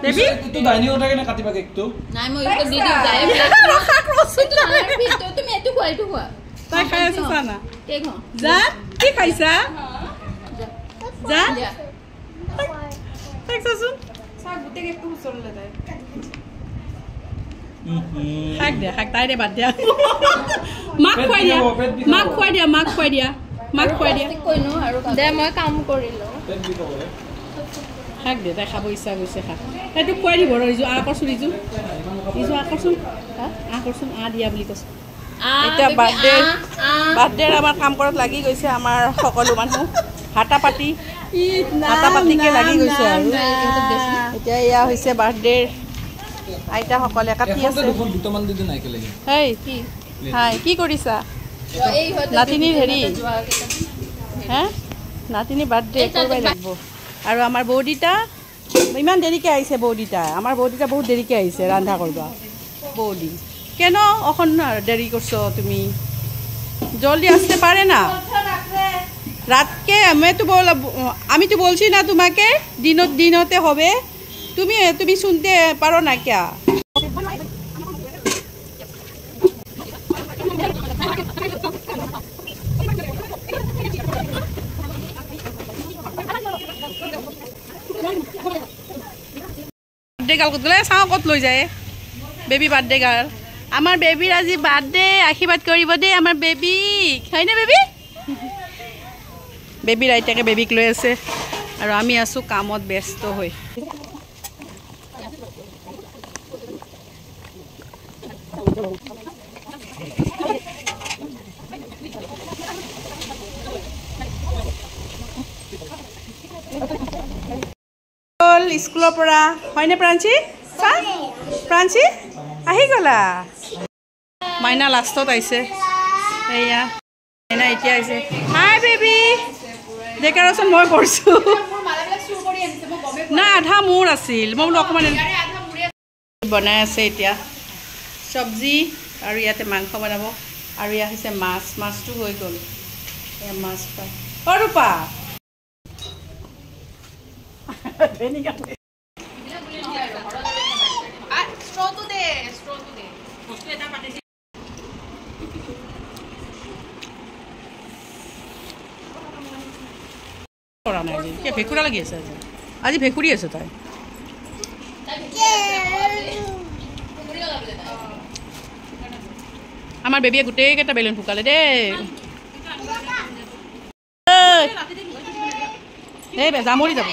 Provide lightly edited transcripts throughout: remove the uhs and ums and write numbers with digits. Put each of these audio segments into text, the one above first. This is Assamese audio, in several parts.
বেবি তো ডাইনিং ওটা কেনে কাটিবা কেকটো নাই মই ইটো দি দিও যায় ৰখা ক্ৰছটো তুমি এটো খোৱা এটো খোৱা তাই খাই আছে সানা কেক হ যা কি খাইছা যা দেখছচোন সা গুটে কেকটো উছৰলে তাই খাক তাই দে বাদ দিয়া মাক খুৱাই দিয়া কইনো আৰু দে মই কাম কৰিলো খাক দে তাই খাব ইচ্ছা গৈছে খাক সেইটো খুৱাই দিব ৰইজো আকৰচোন ইজো আকৰচোন দিয়া বুলি কৈছে এতিয়া বাৰ্থডে আমাৰ কাম কৰাত লাগি গৈছে আমাৰ সকলো মানুহ হাতা পাতিকে লাগি গৈছে আৰু এতিয়া এয়া হৈছে বাৰ্থডে আইতা সকলে কাটি আছে দুটামান দিদি নাই কে লাগি হেই হাই কি কৰিছা নাতিনীৰ হেৰি হে নাতিনী বাৰ্থডে কৰিবই লাগিব আৰু আমাৰ বৌদিতা ইমান দেৰিকে আহিছে বৌদিতা আমাৰ বৌদিতা বহুত দেৰিকে আহিছে ৰান্ধা কৰবা বৌদি কেন অখন দেৰি করছো তুমি জলদি আসতে পারে না রাত কে আমি তো বলছি না তোমাকে দিনতে হবে তুমি শুনতে পারো না क्या বাৰ্থডে গাল কত গলে চাও কত লৈ যায় বেবি বাৰ্থডে গাল আমাৰ বেবিৰ আজি বাৰ্থডে আশীৰ্বাদ কৰিব দে আমাৰ বেবি হয়নে বেবি বেবিৰ আইতাকে বেবিক লৈ আছে আৰু আমি আছো কামত ব্যস্ত হৈ স্কুলৰ পৰা হয়নে প্ৰাঞ্চি আহি গলা মাইনা লাষ্টত আইছে এয়া মাইনা এতিয়া আইছে হাই বেবি ডেকৰেশ্যন মই কৰিছো না আধা মোৰ আছিল মই বোলো অকণমান বনাই আছে এতিয়া চব্জি আৰু ইয়াতে মাংস বনাব আৰু ইয়া হৈছে মাছটো হৈ গ'ল এয়া মাছ পাই ৰূপা ভেকুৰা লাগি আছে আজি ভেকুৰি আছে তাই আমাৰ বেবিয়ে গোটেইকেইটা বেলুন ফুকালে দেই জামৰি যাব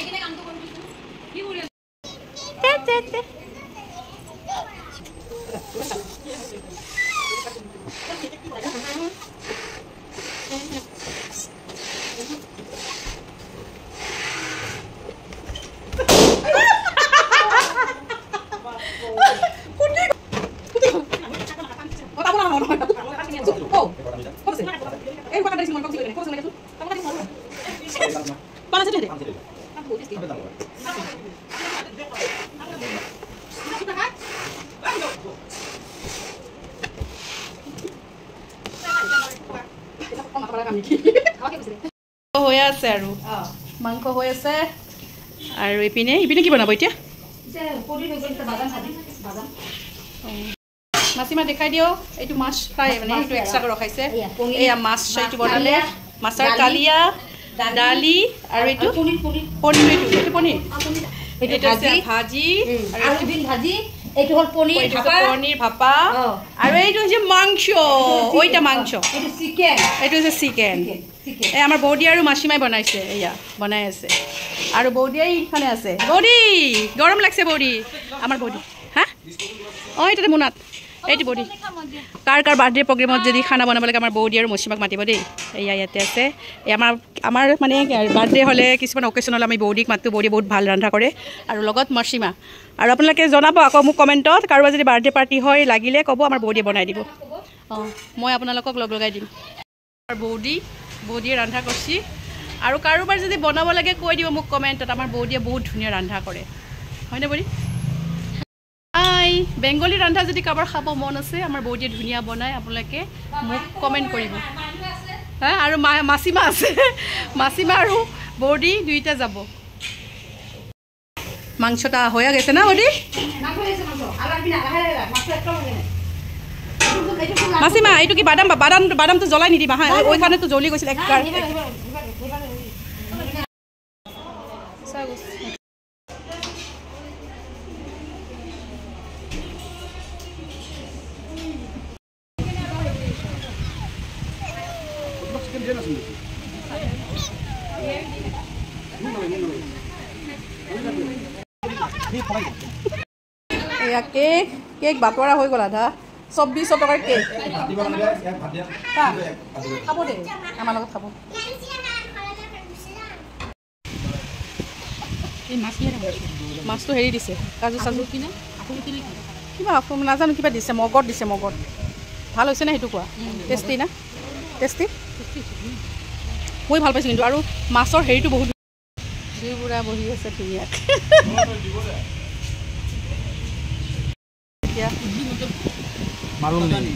হৈ আছে আৰু মাংস হৈ আছে আৰু ইপিনে কি বনাব এতিয়া মাছিমা দেখাই দিও এইটো মাছ ফ্ৰাই মানে এইটো এক্সট্ৰাকৈ ৰখাইছে এয়া মাছ এইটো বনালে মাছৰ কালিয়া দালি আৰু এইটো পনীৰ এইটো পনীৰ এইটো ভাজি আৰু বিন ভাজি এইটো হল পনীৰ ভাপা আৰু এইটো হৈছে মাংস ওইটা মাংস এইটো হৈছে চিকেন এই আমাৰ বৌদি আৰু মাছিমাই বনাইছে এয়া বনাই আছে আৰু বৌদি এইখানে আছে বৌদি গৰম লাগছে বৌদি আমাৰ বৌদি হা এইটো মোনাত এইটো বৌদি কাৰ বাৰ্থডে প্ৰগ্ৰেমত যদি খানা বনাব লাগে আমাৰ বৌদি আৰু মছিমাক মাতিব দেই এয়া ইয়াতে আছে এই আমাৰ মানে বাৰ্থডে হ'লে কিছুমান অকেশ্যন হ'লে আমি বৌদিক মাতোঁ বৌদি বহুত ভাল ৰান্ধা কৰে আৰু লগত মছিমা আৰু আপোনালোকে জনাব আকৌ মোক কমেণ্টত কাৰোবাৰ যদি বাৰ্থডে পাৰ্টি হয় লাগিলে ক'ব আমাৰ বৌদিয়ে বনাই দিব মই আপোনালোকক লগাই দিম আৰু বৌদিয়ে ৰান্ধা কৰিছে আৰু কাৰোবাৰ যদি বনাব লাগে কৈ দিব মোক কমেণ্টত আমাৰ বৌদিয়ে বহুত ধুনীয়া ৰান্ধা কৰে হয়নে বৌদি বেংগলী ৰান্ধা যদি কাৰোবাৰ খাব মন আছে আমাৰ বৌদিয়ে ধুনীয়া বনায় আপোনালোকে মোক কমেণ্ট কৰিব হা আৰু মাছিমা আছে মাছিমা আৰু বৌদি দুইটা যাব মাংসটা হয়ে গেছে না বৌদি মাসিমা এইটো কি বাদাম বাদামটো জ্বলাই নিদিবা হা ওইখানে তো জ্বলি গৈছিল একবাৰ এয়া কেক কেক বাতৰা হৈ গ'ল আধা 2400 টকাৰ কেক খাব দে আমাৰ লগত খাব মাছটো হেৰি দিছে কাজু চাজু কিনে কিবা নাজানো কিবা দিছে মগত দিছে মগত ভাল হৈছে নে সেইটো কোৱা টেষ্টি না টেষ্টি মই ভাল পাইছোঁ কিন্তু আৰু মাছৰ হেৰিটো বহুত দুইবুঢ়া বহি আছে ধুনীয়াকৈ এতিয়া মালুম নেই